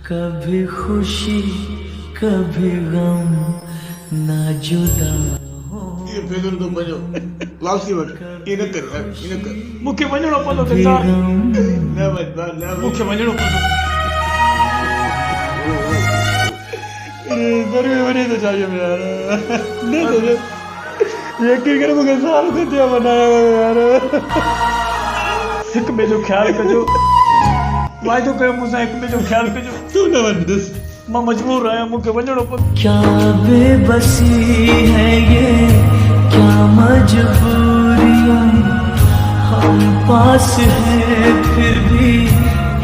कभी खुशी कभी गम ना जुदा ये बेगन तो बजो लाल सी वट ये न कर ये न कर मूंखे वञिणो पवंदो किरदार न बज न मूंखे वञिणो पवंदो दरवे वने तो चाहिए यार न तो यकीन कर मूंखे साल से थियो बनाया यार हिक ॿिए जो ख़्यालु कजो वाइदो कयो मूंसां हिक ॿिए जो ख़्यालु कजो तू न वन दस मां मजबूर आहियां मूंखे वञिणो पवंदो क्या बेबसी है ये क्या मजबूरियां हम पास है फिर भी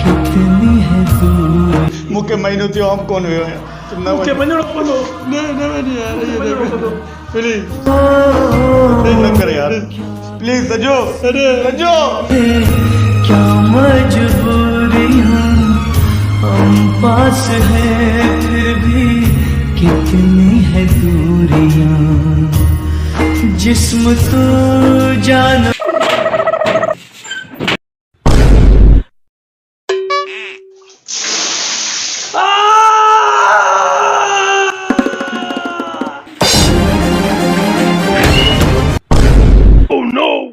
कितनी है दूरी मूंखे महीनो थियो हम कोन हुयो आहियां तू न मूंखे वन वञिणो पवंदो न वन यार ये वञिणो पवंदो प्लीज प्लीज न कर यार प्लीज सजो सजो क्या मजबूरियां हम पास है फिर भी कितनी है दूरियां जिस्म तो जान Oh no!